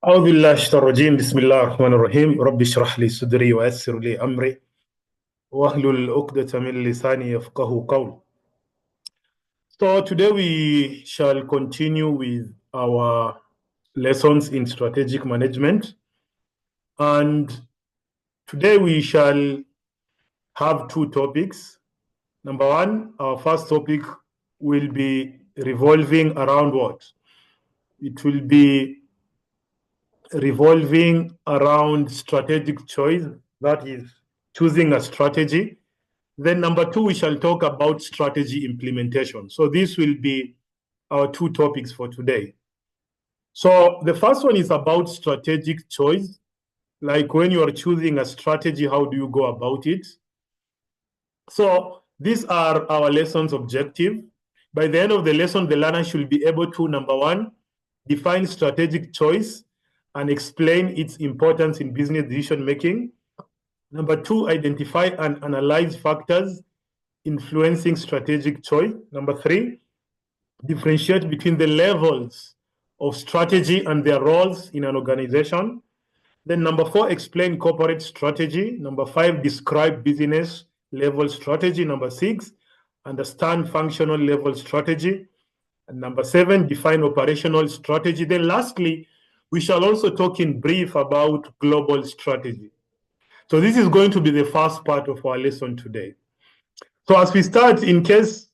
أعوذ بالله من الشيطان الرجيم بسم الله الرحمن الرحيم رب اشرح لي صدري ويسر لي أمري واحلل عقدة من لساني يفقه قولي. So today we shall continue with our lessons in strategic management, and today we shall have two topics. Number one, our first topic will be revolving around what? It will be revolving around strategic choice, that is, choosing a strategy. Then, number two, we shall talk about strategy implementation. So, this will be our two topics for today. So, the first one is about strategic choice. Like when you are choosing a strategy, how do you go about it? So, these are our lessons objective. By the end of the lesson, the learner should be able to, number one, define strategic choice and explain its importance in business decision making. Number two, identify and analyze factors influencing strategic choice. Number three, differentiate between the levels of strategy and their roles in an organization. Then number four, explain corporate strategy. Number five, describe business level strategy. Number six, understand functional level strategy. And number seven, define operational strategy. Then lastly, we shall also talk in brief about global strategy. So this is going to be the first part of our lesson today. So as we start, in case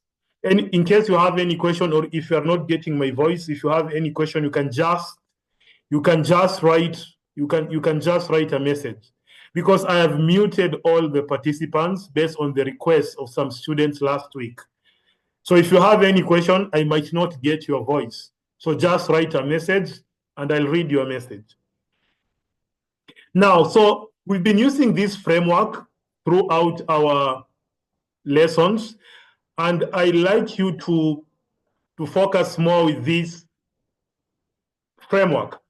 you have any question, or if you are not getting my voice, if you have any question, you can just write a message, because I have muted all the participants based on the request of some students last week. So if you have any question, I might not get your voice. So just write a message and I'll read your message. Now, so we've been using this framework throughout our lessons, and I like you to focus more with this framework.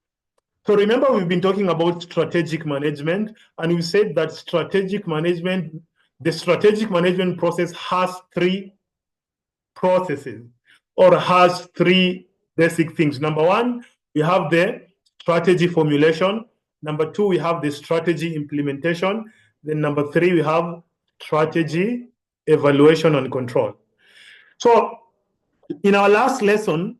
So remember, we've been talking about strategic management, and we said that the strategic management process has three processes, or has three basic things. Number one, we have the strategy formulation. Number two, we have the strategy implementation. Then number three, we have strategy evaluation and control. So in our last lesson,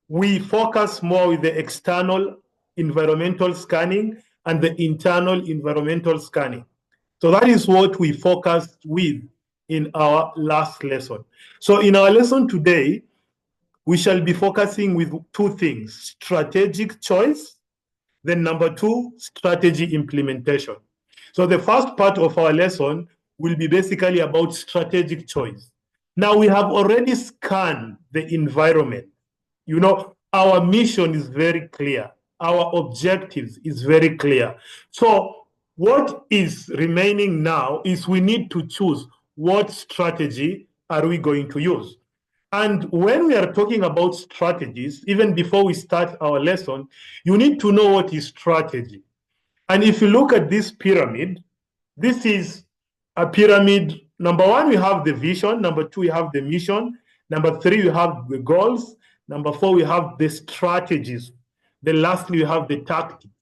we focus more with the external environmental scanning and the internal environmental scanning. So that is what we focused with in our last lesson. So in our lesson today, we shall be focusing with two things: strategic choice, then number two, strategy implementation. So the first part of our lesson will be basically about strategic choice. Now, we have already scanned the environment. You know, our mission is very clear. Our objectives is very clear. So what is remaining now is we need to choose what strategy are we going to use. And when we are talking about strategies, even before we start our lesson, you need to know what is strategy. And if you look at this pyramid, this is a pyramid. Number one, we have the vision. Number two, we have the mission. Number three, we have the goals. Number four, we have the strategies. Then lastly, we have the tactics.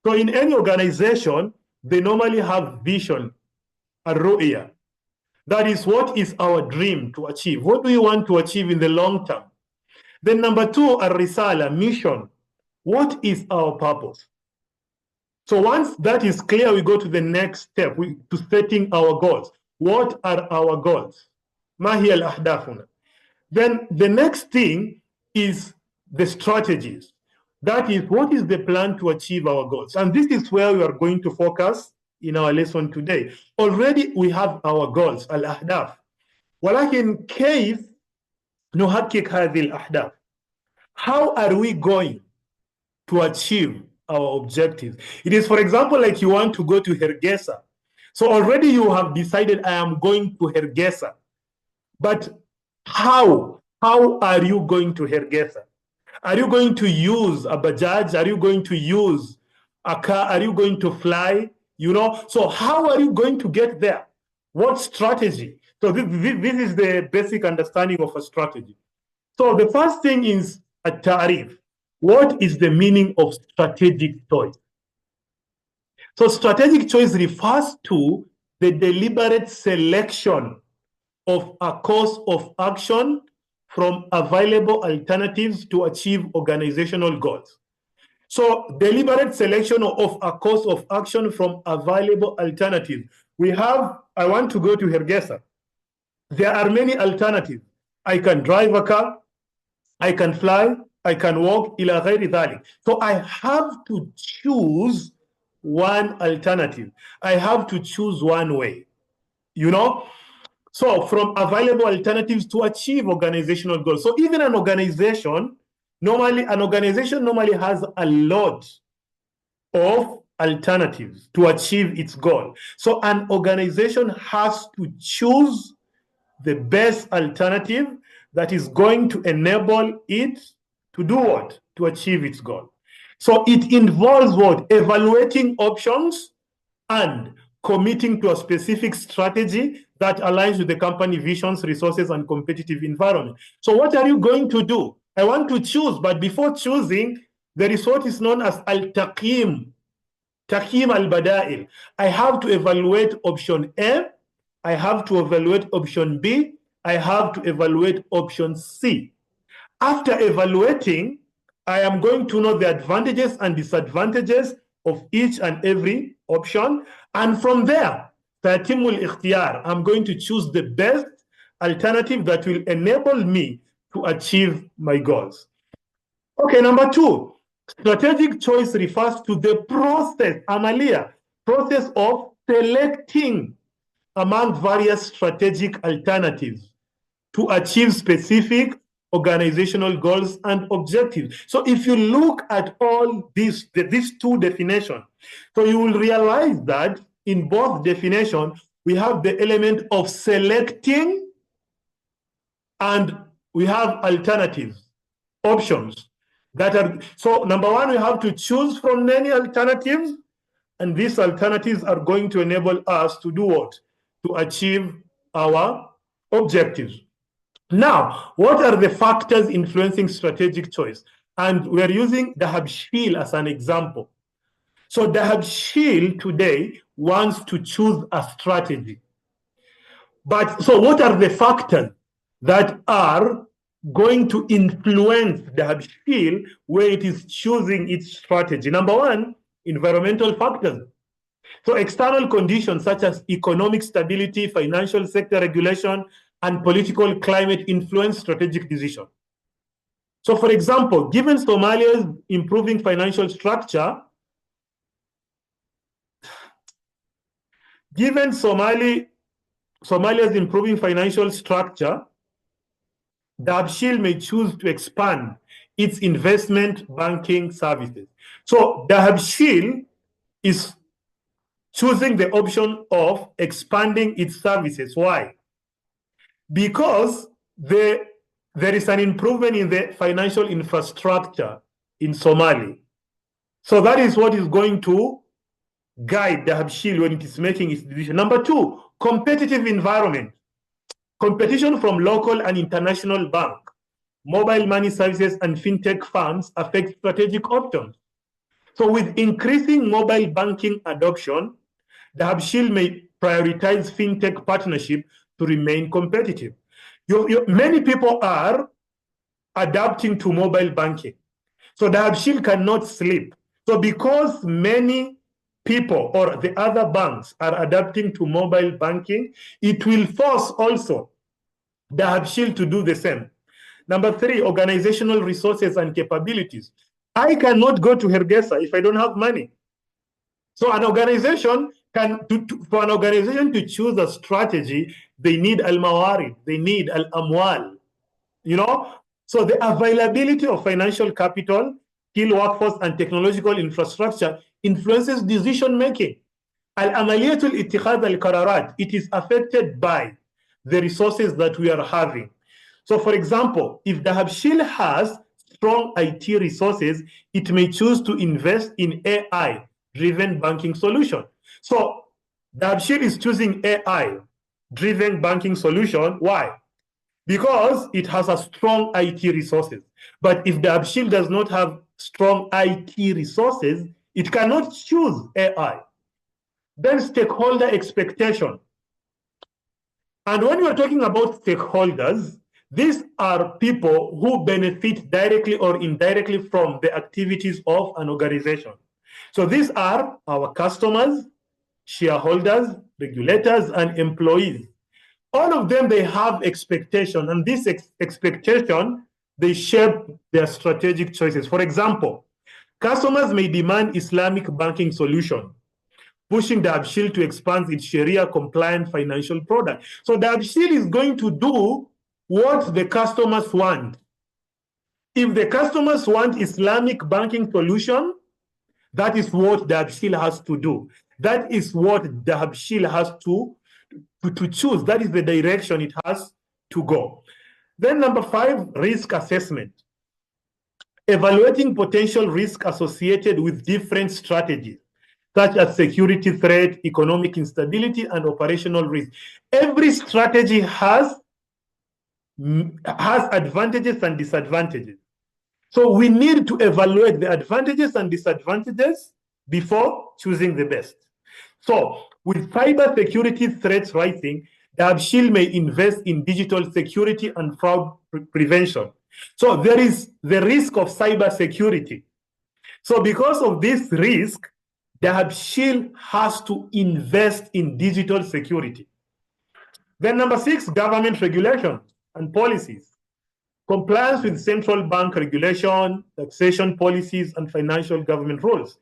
So in any organization, they normally have vision, a ru'ya. That is, what is our dream to achieve? What do we want to achieve in the long term? Then number two, a risala, mission. What is our purpose? So once that is clear, we go to the next step, to setting our goals. What are our goals? Ma hiya al-ahdafuna. Then the next thing is the strategies. That is, what is the plan to achieve our goals? And this is where we are going to focus in our lesson today. Already we have our goals, al-ahdaf. ولكن كيف نحقق هذه الأهداف? How are we going to achieve our objectives? It is, for example, like you want to go to Hargeisa. So already you have decided, I am going to Hargeisa. But how? How are you going to Hargeisa? Are you going to use a Bajaj? Are you going to use a car? Are you going to fly? You know, so how are you going to get there? What strategy? So this is the basic understanding of a strategy. So the first thing is a tarif. What is the meaning of strategic choice? So strategic choice refers to the deliberate selection of a course of action from available alternatives to achieve organizational goals. So deliberate selection of a course of action from available alternatives. We have, I want to go to Hergesa. There are many alternatives. I can drive a car, I can fly, I can walk, ila ghairi dhalik. So I have to choose one alternative. I have to choose one way, you know? So from available alternatives to achieve organizational goals. So even an organization normally has a lot of alternatives to achieve its goal. So an organization has to choose the best alternative that is going to enable it to do what? To achieve its goal. So it involves what? Evaluating options and committing to a specific strategy that aligns with the company visions, resources, and competitive environment. So what are you going to do? I want to choose, but before choosing, there is what is known as al-taqim, taqim al-bada'il. I have to evaluate option A, I have to evaluate option B, I have to evaluate option C. After evaluating, I am going to know the advantages and disadvantages of each and every option. And from there, tatimul ikhtiyar, I'm going to choose the best alternative that will enable me to achieve my goals. Okay, number two, strategic choice refers to the process, amalia, process of selecting among various strategic alternatives to achieve specific organizational goals and objectives. So if you look at all these two definitions, so you will realize that in both definitions, we have the element of selecting and we have alternatives, options that are, so number one, we have to choose from many alternatives, and these alternatives are going to enable us to do what? To achieve our objectives. Now, what are the factors influencing strategic choice? And we're using Dahab Shil as an example. So Dahab Shil today wants to choose a strategy. But so what are the factors that are going to influence Dahab Shil where it is choosing its strategy? Number one, environmental factors. So external conditions such as economic stability, financial sector regulation, and political climate influence strategic decisions. So for example, given Somalia's improving financial structure, given Somalia's improving financial structure, Dabshil may choose to expand its investment banking services. So Dahabshil is choosing the option of expanding its services. Why? Because there is an improvement in the financial infrastructure in Somalia. So that is what is going to guide Dahabshil when it is making its decision. Number two, competitive environment. Competition from local and international bank, mobile money services, and fintech firms affect strategic options. So with increasing mobile banking adoption, Dahabshil may prioritize fintech partnership to remain competitive. Many people are adapting to mobile banking. So Dahabshil cannot sleep. So because many people or the other banks are adapting to mobile banking, it will force also Dahabshil to do the same. Number three, organizational resources and capabilities. I cannot go to Hergesa if I don't have money. So an organization for an organization to choose a strategy, they need al-mawarid, they need al-amwal, you know? So the availability of financial capital, skilled workforce, and technological infrastructure influences decision making. Al-amaliyatul ittikhad al-qararat, it is affected by the resources that we are having. So for example, if Dahabshil has strong IT resources, it may choose to invest in AI-driven banking solution. So Dahabshil is choosing AI-driven banking solution. Why? Because it has a strong IT resources. But if Dahabshil does not have strong IT resources, it cannot choose AI. Then stakeholder expectation. And when we're talking about stakeholders, these are people who benefit directly or indirectly from the activities of an organization. So these are our customers, shareholders, regulators, and employees. All of them, they have expectation, and this expectation, they shape their strategic choices. For example, customers may demand Islamic banking solution, pushing Dabshil to expand its Sharia-compliant financial product. So Dabshil is going to do what the customers want. If the customers want Islamic banking solution, that is what Dabshil has to do. That is what Dabshil has to choose. That is the direction it has to go. Then number 5, risk assessment. Evaluating potential risk associated with different strategies, such as security threat, economic instability, and operational risk. Every strategy has advantages and disadvantages. So we need to evaluate the advantages and disadvantages before choosing the best. So with cyber security threats rising, Dabshil may invest in digital security and fraud prevention. So there is the risk of cyber security. So because of this risk, Dabshil has to invest in digital security. Then number 6, government regulations and policies. Compliance with central bank regulation, taxation policies, and financial government rules.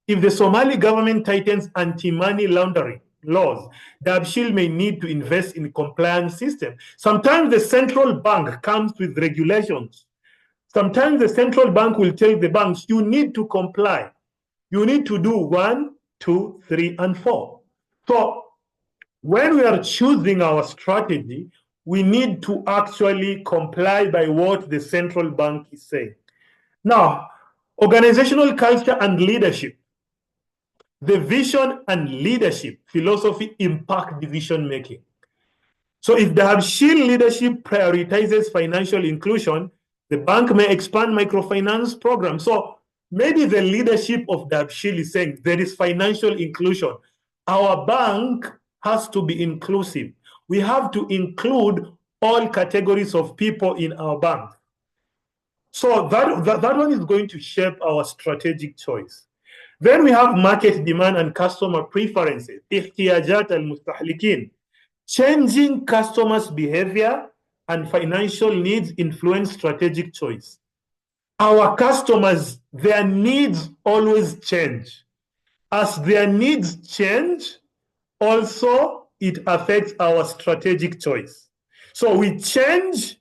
If the Somali government tightens anti-money laundering laws, Dabshil may need to invest in compliance system. Sometimes the central bank comes with regulations. Sometimes the central bank will tell the banks, you need to comply. You need to do 1, 2, 3, and 4. So when we are choosing our strategy, we need to actually comply by what the central bank is saying. Now, organizational culture and leadership. The vision and leadership philosophy impact decision making. So if the Dabshil leadership prioritizes financial inclusion, the bank may expand microfinance programs. So maybe the leadership of Dabshil is saying there is financial inclusion. Our bank has to be inclusive. We have to include all categories of people in our bank. So that one is going to shape our strategic choice. Then we have market demand and customer preferences. احتياجات المستهلكين. Changing customers' behavior and financial needs influence strategic choice. Our customers, their needs always change. As their needs change, also it affects our strategic choice. So we change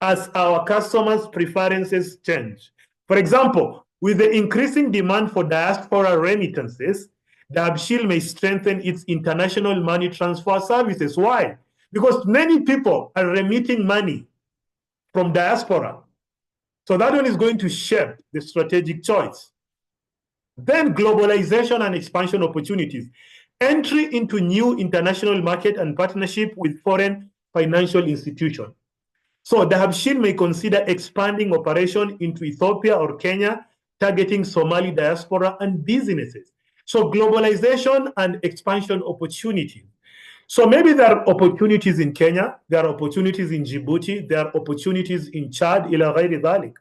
as our customers' preferences change. For example, with the increasing demand for diaspora remittances, Dabshil may strengthen its international money transfer services. Why? Because many people are remitting money from diaspora. So that one is going to shape the strategic choice. Then globalization and expansion opportunities. Entry into new international market and partnership with foreign financial institutions. So Dabshil may consider expanding operation into Ethiopia or Kenya, targeting Somali diaspora and businesses. So globalization and expansion opportunities. So maybe there are opportunities in Kenya, there are opportunities in Djibouti, there are opportunities in Chad, ila ghayri dhalik.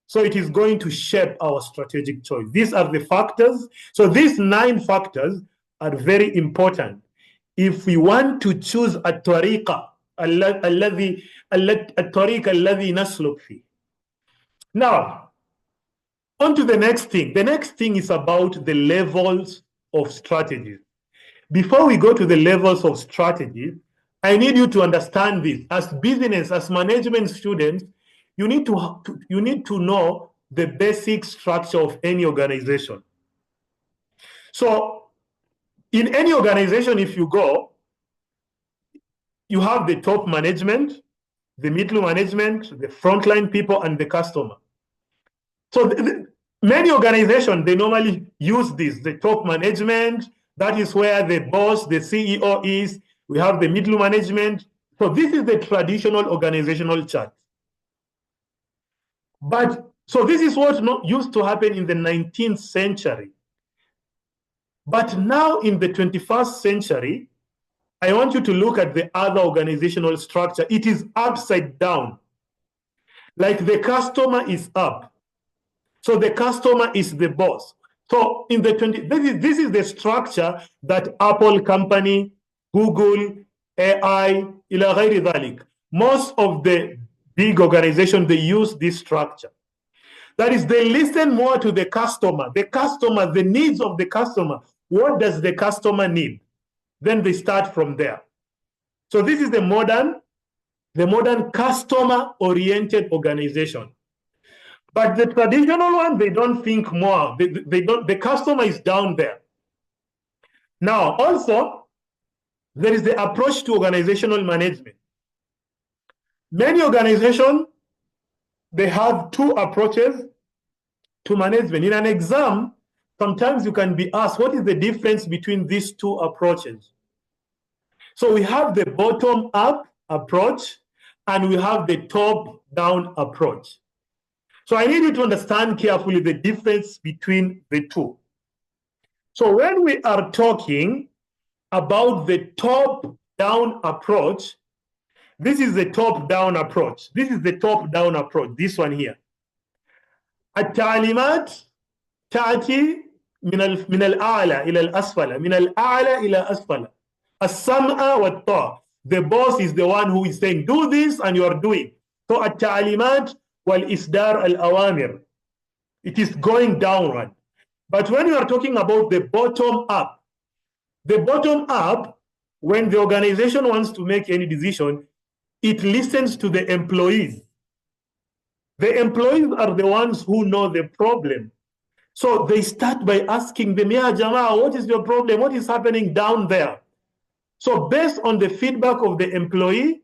So it is going to shape our strategic choice. These are the factors. So these 9 factors are very important. If we want to choose a tariqa, الطريق الذي نسلك فيه. Now, on to the next thing. The next thing is about the levels of strategy. Before we go to the levels of strategy, I need you to understand this. As business, as management students, you need to know the basic structure of any organization. So in any organization, if you go, you have the top management, the middle management, the frontline people, and the customer. So many organizations, they normally use this, the top management, that is where the boss, the CEO is. We have the middle management. So this is the traditional organizational chart. But So this is what used to happen in the 19th century. But now in the 21st century, I want you to look at the other organizational structure. It is upside down. Like the customer is up. So the customer is the boss. So in the this is the structure that Apple company, Google, AI, ila ghairi dhalik. Most of the big organizations, they use this structure. That is, they listen more to the customer, the needs of the customer. What does the customer need? Then they start from there. So this is the modern customer-oriented organization. But the traditional one, they don't think more. They don't. The customer is down there. Now, also, there is the approach to organizational management. Many organizations, they have two approaches to management. In an exam, sometimes you can be asked, what is the difference between these two approaches? So we have the bottom-up approach and we have the top-down approach. So I need you to understand carefully the difference between the two. So when we are talking about the top-down approach, this is the top-down approach. This is the top-down approach, this one here. التعليمات تأتي من الأعلى إلى الأسفل، من الأعلى إلى أسفل. السمع والطاعة. The boss is the one who is saying, do this, and you are doing. So التعليمات والإصدار الأوامر. It is going downward. But when you are talking about the bottom up, when the organization wants to make any decision, it listens to the employees. The employees are the ones who know the problem. So they start by asking them, Ya Jamaa, what is your problem? What is happening down there? So based on the feedback of the employee,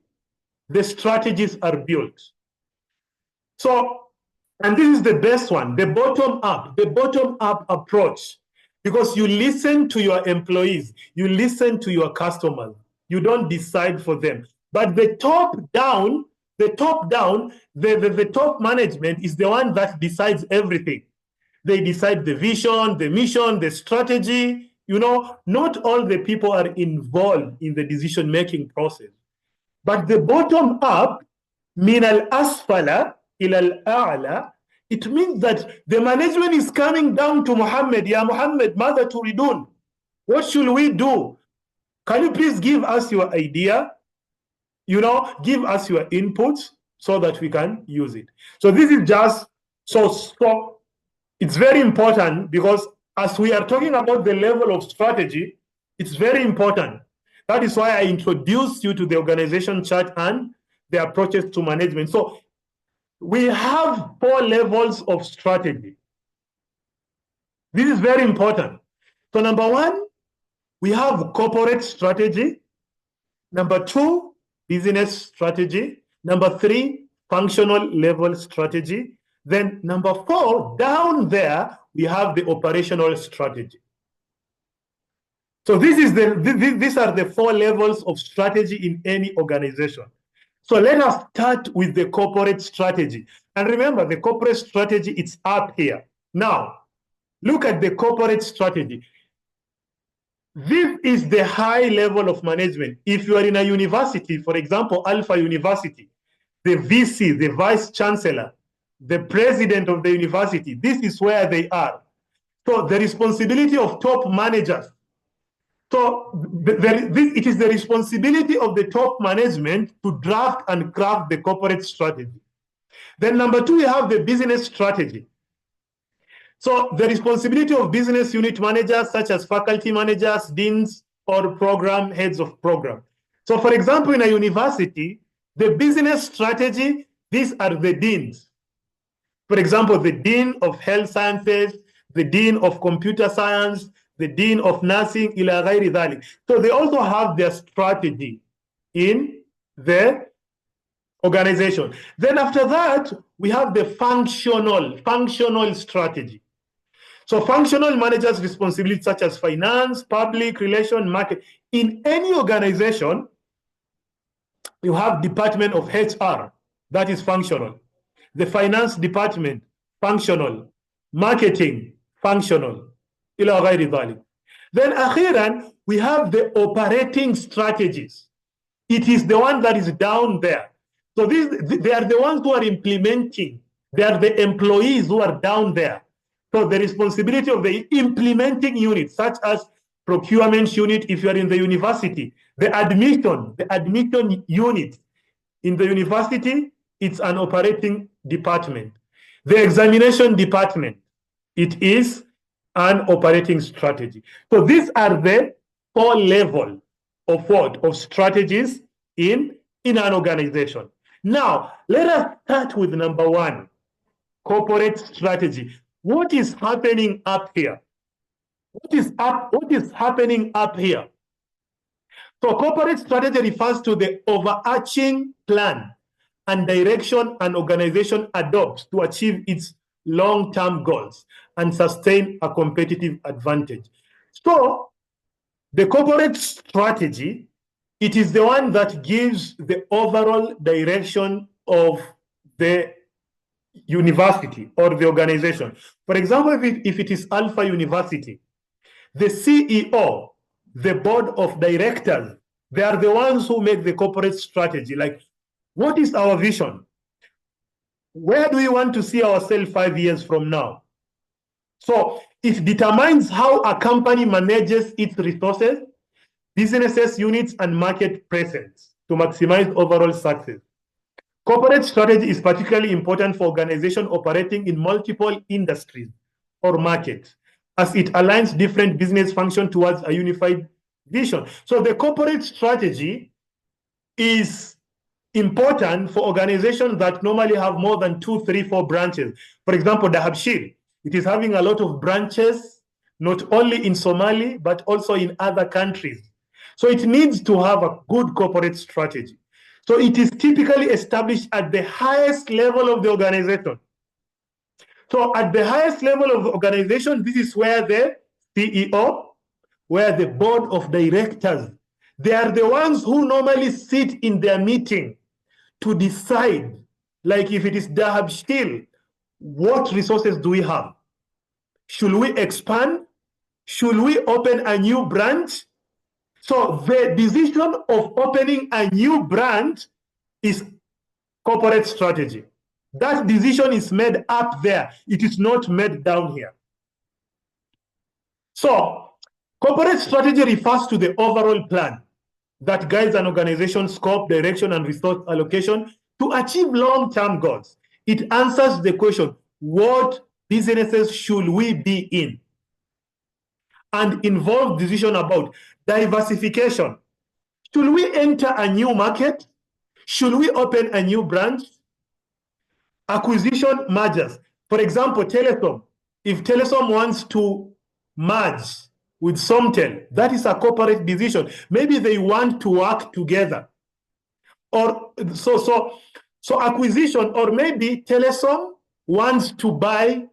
the strategies are built. So, and this is the best one, the bottom up approach, because you listen to your employees, you listen to your customers, you don't decide for them. But the top down, the top management is the one that decides everything. They decide the vision, the mission, the strategy. You know, not all the people are involved in the decision-making process. But the bottom up, min al-asfala ila al-a'la, it means that the management is coming down to Muhammad. Ya Muhammad, mother turidun. What should we do? Can you please give us your idea? You know, give us your inputs so that we can use it. So this is just, so it's very important, because as we are talking about the level of strategy, it's very important. That is why I introduced you to the organization chart and the approaches to management. So we have 4 levels of strategy. This is very important. So number 1, we have corporate strategy. Number 2, business strategy. Number 3, functional level strategy. Then number 4, down there, we have the operational strategy. So these are the 4 levels of strategy in any organization. So let us start with the corporate strategy. And remember, the corporate strategy, it's up here. Now, look at the corporate strategy. This is the high level of management. If you are in a university, for example, Alpha University, the VC, the vice chancellor, the president of the university, this is where they are. So the responsibility of top managers. So it is the responsibility of the top management to draft and craft the corporate strategy. Then number 2, we have the business strategy. So the responsibility of business unit managers, such as faculty managers, deans, or program heads of program. So for example, in a university, the business strategy, these are the deans. For example, the dean of health sciences, the dean of computer science, the dean of nursing, ila ghairi dhalik. So they also have their strategy in the organization. Then after that, we have the functional strategy. So functional managers' responsibilities such as finance, public relation, market. In any organization, you have department of HR, that is functional. The finance department, functional, marketing, functional, إلى غير ذلك. Then أخيرا, we have the operating strategies. It is the one that is down there. So they are the ones who are implementing. They are the employees who are down there. So the responsibility of the implementing unit, such as procurement unit, if you are in the university, the admission unit in the university, it's an operating department. The examination department, it is an operating strategy. So these are the 4 levels of what? Of strategies in an organization. Now, let us start with number 1, corporate strategy. What is happening up here? What is happening up here? So corporate strategy refers to the overarching plan and direction an organization adopts to achieve its long-term goals and sustain a competitive advantage. So the corporate strategy, it is the one that gives the overall direction of the university or the organization. For example, if it is Alpha University, the CEO, the board of directors, they are the ones who make the corporate strategy. Like, what is our vision? Where do we want to see ourselves 5 years from now? So it determines how a company manages its resources, businesses, units, and market presence to maximize overall success. Corporate strategy is particularly important for organizations operating in multiple industries or markets, as it aligns different business functions towards a unified vision. So the corporate strategy is important for organizations that normally have more than 2, 3, 4 branches. For example, Dahabshil, it is having a lot of branches, not only in Somali, but also in other countries. So it needs to have a good corporate strategy. So it is typically established at the highest level of the organization. So at the highest level of the organization, this is where the CEO, where the board of directors, they are the ones who normally sit in their meeting to decide, like if it is Dahab still, what resources do we have? Should we expand? Should we open a new branch? So the decision of opening a new branch is corporate strategy. That decision is made up there. It is not made down here. So corporate strategy refers to the overall plan that guides an organization's scope, direction, and resource allocation to achieve long-term goals. It answers the question, what businesses should we be in? And involves decision about diversification. Should we enter a new market? Should we open a new branch? Acquisition, mergers. For example, Telesom. If Telesom wants to merge with Somtel, that is a corporate decision. Maybe they want to work together. Or so acquisition, or maybe Telesom wants to buy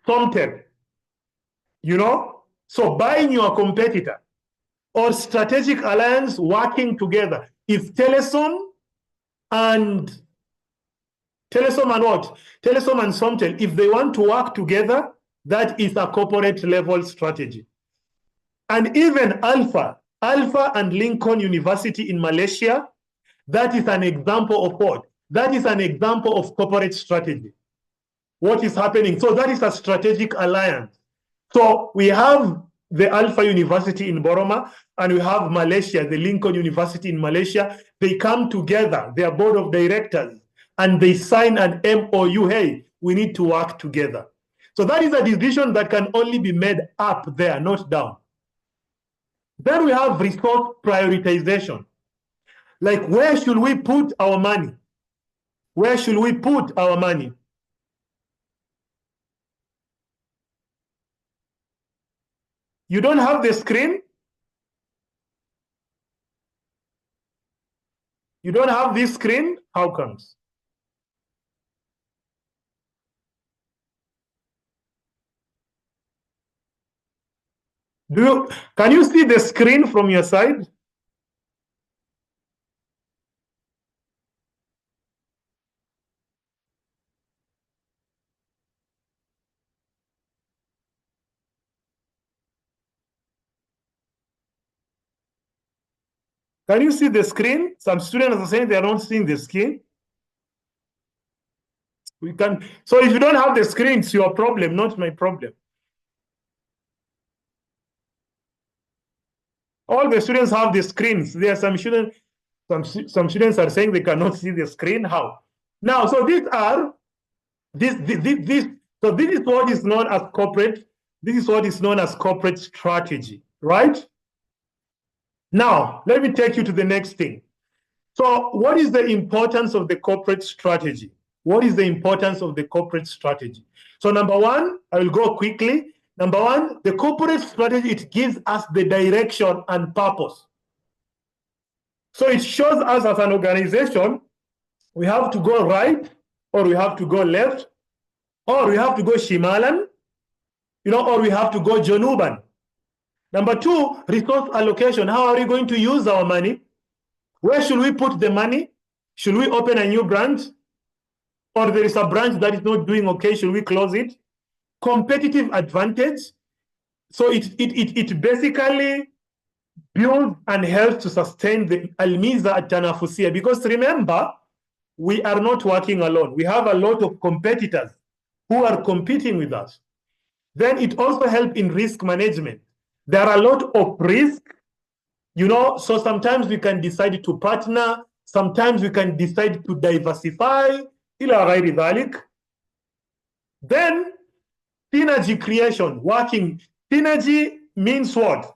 Somtel. You know? So buying your competitor, or strategic alliance, working together. If Telesom and what? Telesom and Somtel, if they want to work together, that is a corporate level strategy. And even Alpha and Lincoln University in Malaysia, that is an example of what? That is an example of corporate strategy. What is happening? So that is a strategic alliance. So we have the Alpha University in Boroma, and we have Malaysia, the Lincoln University in Malaysia. They come together, their board of directors, and they sign an MOU. Hey, we need to work together. So that is a decision that can only be made up there, not down. Then we have resource prioritization. Like, where should we put our money? Where should we put our money? You don't have the screen? You don't have this screen? How comes? Can you see the screen from your side? Can you see the screen? Some students are saying they are not seeing the screen. We can. So if you don't have the screen, it's your problem, not my problem. All the students have the screens. There are some students. Some students are saying they cannot see the screen. How? Now, so these are this. So this is what is known as corporate. This is what is known as corporate strategy, right? Now, let me take you to the next thing. So, what is the importance of the corporate strategy? What is the importance of the corporate strategy? So, number one, I will go quickly. Number one, the corporate strategy, it gives us the direction and purpose. So it shows us as an organization, we have to go right, or we have to go left, or we have to go shimalan, or we have to go januban. Number two, resource allocation. How are we going to use our money? Where should we put the money? Should we open a new branch? Or there is a branch that is not doing okay, should we close it? Competitive advantage. So it basically builds and helps to sustain the almiza at-tanafusia. Because remember, we are not working alone. We have a lot of competitors who are competing with us. Then it also helps in risk management. There are a lot of risk, so sometimes we can decide to partner, sometimes we can decide to diversify, ila ghairi dhalik. Then synergy creation, working. Synergy means what?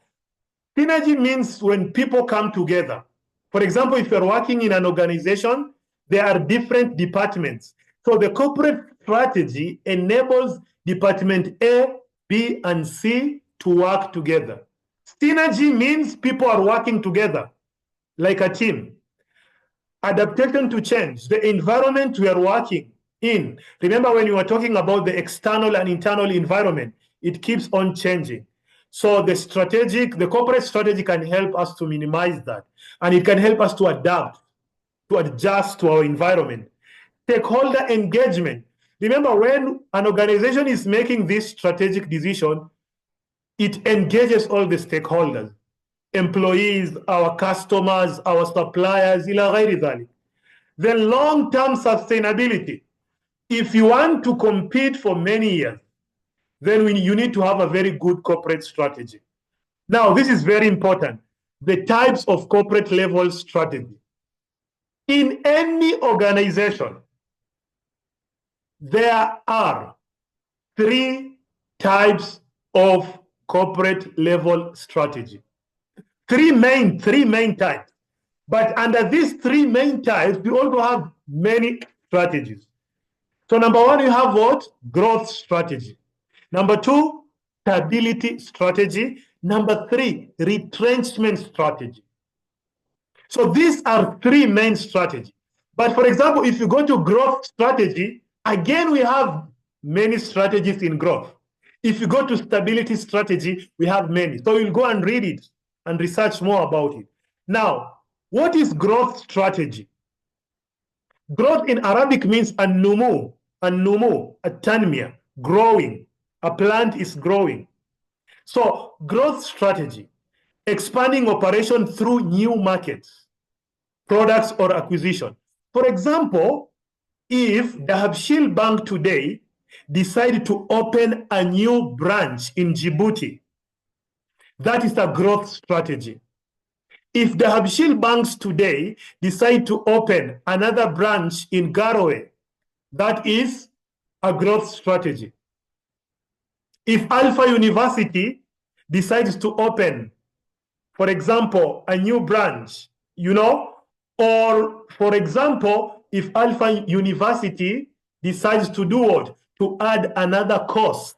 Synergy means when people come together. For example, if you're working in an organization, there are different departments. So the corporate strategy enables department A, B, and C to work together. Synergy means people are working together like a team. Adaptation to change, the environment we are working in. Remember when you were talking about the external and internal environment, it keeps on changing. So the corporate strategy can help us to minimize that. And it can help us to adapt, to adjust to our environment. Stakeholder engagement. Remember, when an organization is making this strategic decision, it engages all the stakeholders, employees, our customers, our suppliers, ila ghairi dhalik. Then long-term sustainability. If you want to compete for many years, then you need to have a very good corporate strategy. Now, this is very important. The types of corporate level strategy. In any organization, there are 3 types of corporate level strategy. Three main types. But under these 3 main types, we also have many strategies. So number 1, you have what? Growth strategy. Number 2, stability strategy. Number 3, retrenchment strategy. So these are 3 main strategies. But for example, if you go to growth strategy, again, we have many strategies in growth. If you go to stability strategy, we have many. So you'll go and read it and research more about it. Now, what is growth strategy? Growth in Arabic means an-numu, at-tanmiya, growing. A plant is growing. So growth strategy, expanding operation through new markets, products, or acquisition. For example, if the Habshil Bank today decided to open a new branch in Djibouti, that is a growth strategy. If the Habshil banks today decide to open another branch in Garowe, that is a growth strategy. If Alpha University decides to open, for example, a new branch, or for example, if Alpha University decides to do what? To add another course,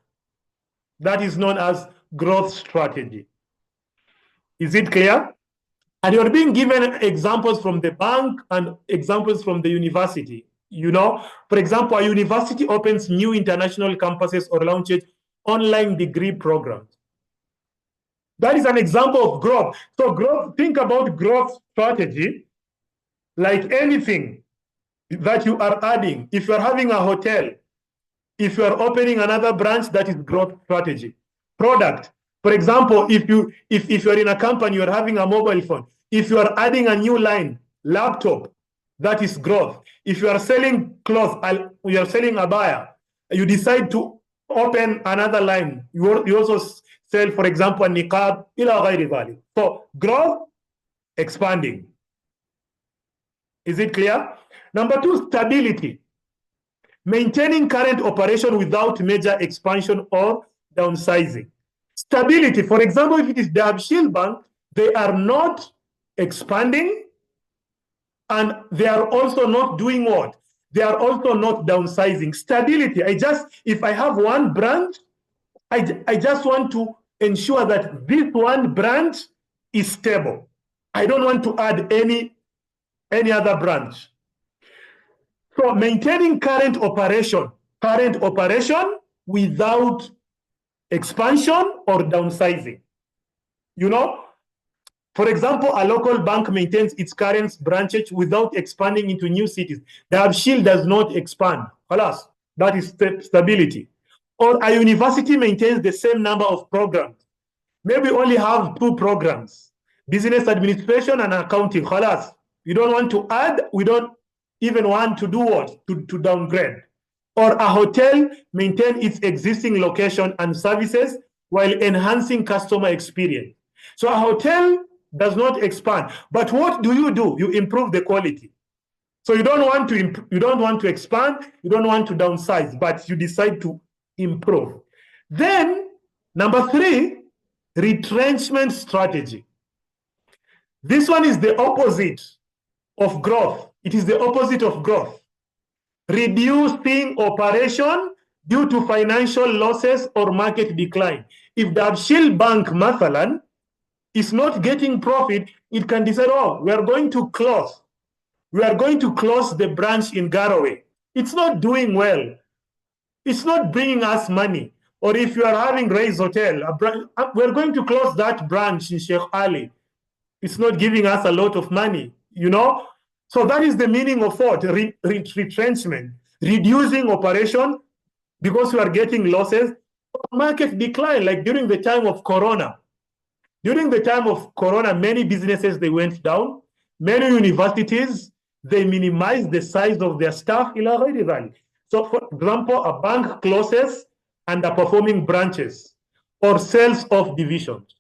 that is known as growth strategy. Is it clear? And you're being given examples from the bank and examples from the university. For example, a university opens new international campuses or launches online degree programs. That is an example of growth. So think about growth strategy like anything that you are adding. If you're having a hotel, if you're opening another branch, that is growth strategy. Product. For example, if you're in a company, you're having a mobile phone. If you are adding a new line, laptop, that is growth. If you are selling clothes, you are selling a buyer, you decide to open another line. You also sell, for example, niqab, ila ghayri dhalik. So growth, expanding. Is it clear? Number two, stability. Maintaining current operation without major expansion or downsizing. Stability, for example, if it is the Shield Bank, they are not expanding and they are also not doing what? They are also not downsizing. Stability, if I have one branch, I just want to ensure that this one branch is stable. I don't want to add any other branch. So maintaining current operation without expansion or downsizing. You know, for example, a local bank maintains its current branches without expanding into new cities. The Shield does not expand. Alas, that is stability. Or a university maintains the same number of programs. Maybe only have 2 programs, business administration and accounting. Alas, you don't want to add, we don't even want to do what? To downgrade. Or a hotel maintain its existing location and services while enhancing customer experience. So a hotel does not expand, but what do? You improve the quality. So you don't want to expand, you don't want to downsize, but you decide to improve. Then number 3, retrenchment strategy. This one is the opposite of growth. It is the opposite of growth. Reducing operation due to financial losses or market decline. If the Shield Bank, mathalan, is not getting profit, it can decide, we are going to close. We are going to close the branch in Garowe. It's not doing well. It's not bringing us money. Or if you are having Ray's Hotel, we're going to close that branch in Sheikh Ali. It's not giving us a lot of money, you know? So that is the meaning of what? Retrenchment. Reducing operation because you are getting losses. Market decline, like during the time of Corona. During the time of Corona, many businesses, they went down. Many universities, they minimized the size of their staff. So for example, a bank closes underperforming branches or sells off divisions.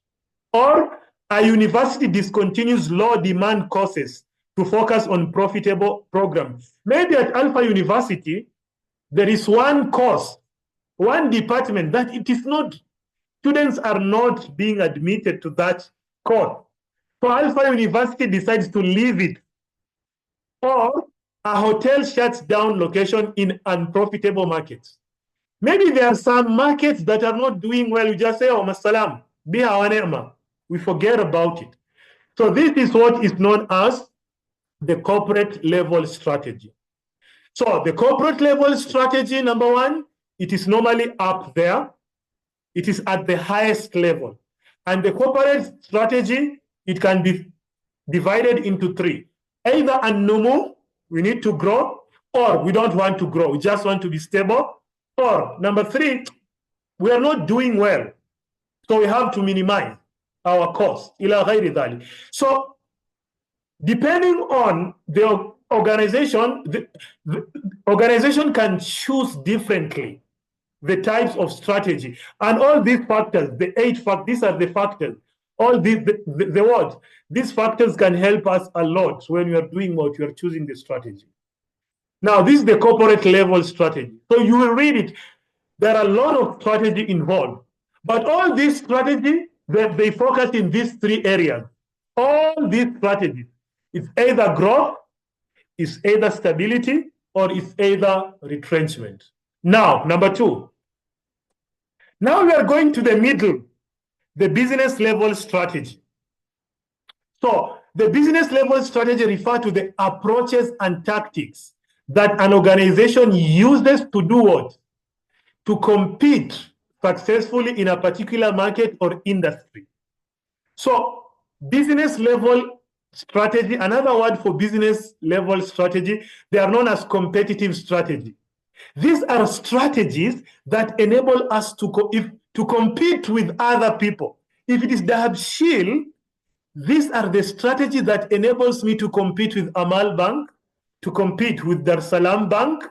Or a university discontinues low demand courses to focus on profitable programs. Maybe at Alpha University, there is one course, one department that it is not, students are not being admitted to that course. So Alpha University decides to leave it. Or a hotel shuts down location in unprofitable markets. Maybe there are some markets that are not doing well. You just say, masalam, biha wa ni'ma. We forget about it. So this is what is known as the corporate level strategy. So the corporate level strategy, number 1, it is normally up there. It is at the highest level. And the corporate strategy, it can be divided into 3. Either an-numu, we need to grow, or we don't want to grow. We just want to be stable. Or number 3, we are not doing well. So we have to minimize our costs. Ila ghayri dhalik. So depending on the organization, the organization can choose differently the types of strategy. And all these factors, the 8 factors, these are the factors. All these, the what? These factors can help us a lot when you are doing what you are choosing the strategy. Now, this is the corporate level strategy. So you will read it. There are a lot of strategy involved. But all these strategy, they focus in these 3 areas. All these strategies, it's either growth, it's either stability, or it's either retrenchment. Now, number 2. Now we are going to the middle, the business level strategy. So the business level strategy refers to the approaches and tactics that an organization uses to do what? To compete successfully in a particular market or industry. So business level strategy, another word for business level strategy, they are known as competitive strategy. These are strategies that enable us to compete with other people. If it is the Shield, These are the strategies that enables me to compete with Amal Bank, to compete with Dar Salam Bank,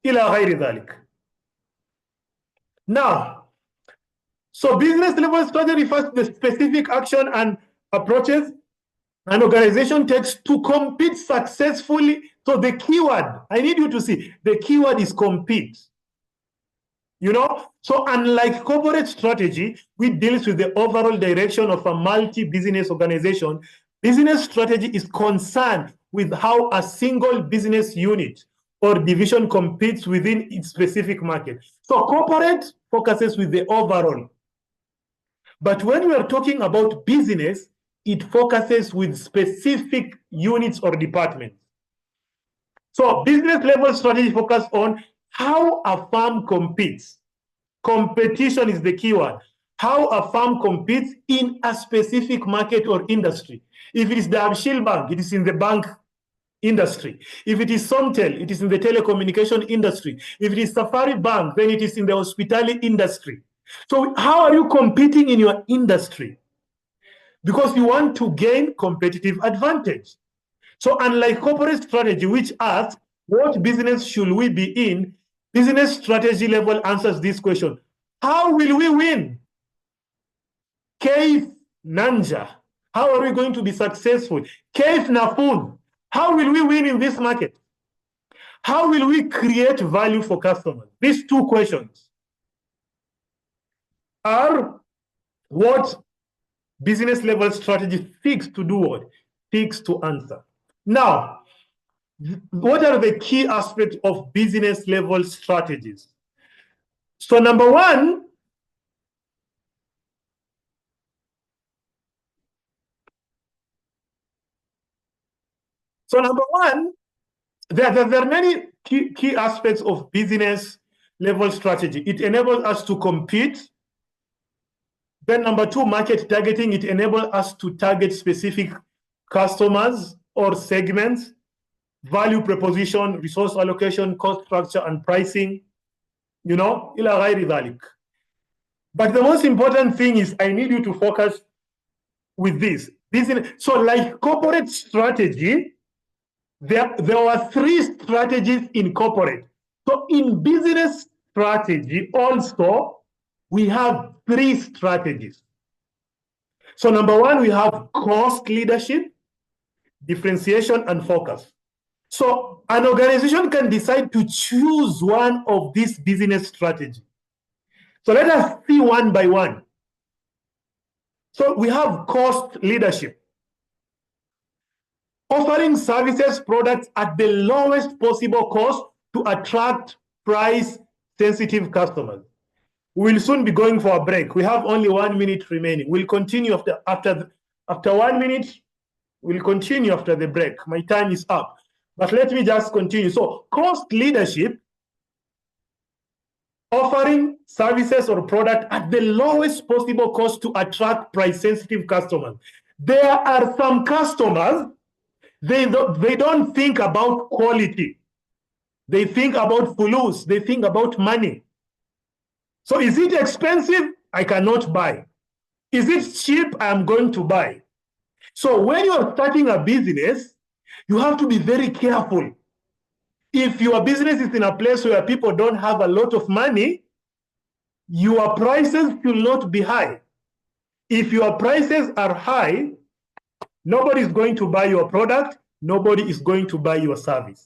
إلى غير ذلك. Now, so business level strategy refers to the specific action and approaches an organization takes to compete successfully. So the keyword, I need you to see, the keyword is compete. You know, so unlike corporate strategy, which deals with the overall direction of a multi-business organization, business strategy is concerned with how a single business unit or division competes within its specific market. So corporate focuses with the overall. But when we are talking about business, it focuses with specific units or departments. So business level strategy focus on how a firm competes. Competition is the keyword. How a firm competes in a specific market or industry. If it is the Abshil Bank, it is in the bank industry. If it is Somtel, it is in the telecommunication industry. If it is Safari Bank, then it is in the hospitality industry. So how are you competing in your industry? Because you want to gain competitive advantage. So unlike corporate strategy, which asks, what business should we be in? Business strategy level answers this question. How will we win? Kaif Nanja. How are we going to be successful? Kaif Nafud. How will we win in this market? How will we create value for customers? These two questions are what business level strategy seeks to do, what seeks to answer. Now, what are the key aspects of business level strategies? So number one, there are many key aspects of business level strategy. It enables us to compete. Then number two, market targeting. It enables us to target specific customers or segments. Value proposition, resource allocation, cost structure, and pricing. You know, ila ghairi dhalik. But the most important thing is I need you to focus with this. So like corporate strategy, there were three strategies in corporate. So in business strategy also, we have three strategies. So number one, we have cost leadership, differentiation, and focus. So an organization can decide to choose one of these business strategies. So let us see one by one. So we have cost leadership. Offering services, products at the lowest possible cost to attract price-sensitive customers. We'll soon be going for a break. We have only 1 minute remaining. We'll continue after 1 minute. We'll continue after the break. My time is up. But let me just continue. So cost leadership, offering services or product at the lowest possible cost to attract price-sensitive customers. There are some customers, they don't think about quality. They think about fulus. They think about money. So is it expensive? I cannot buy. Is it cheap? I am going to buy. So when you are starting a business, you have to be very careful. If your business is in a place where people don't have a lot of money, your prices will not be high. If your prices are high, nobody is going to buy your product. Nobody is going to buy your service.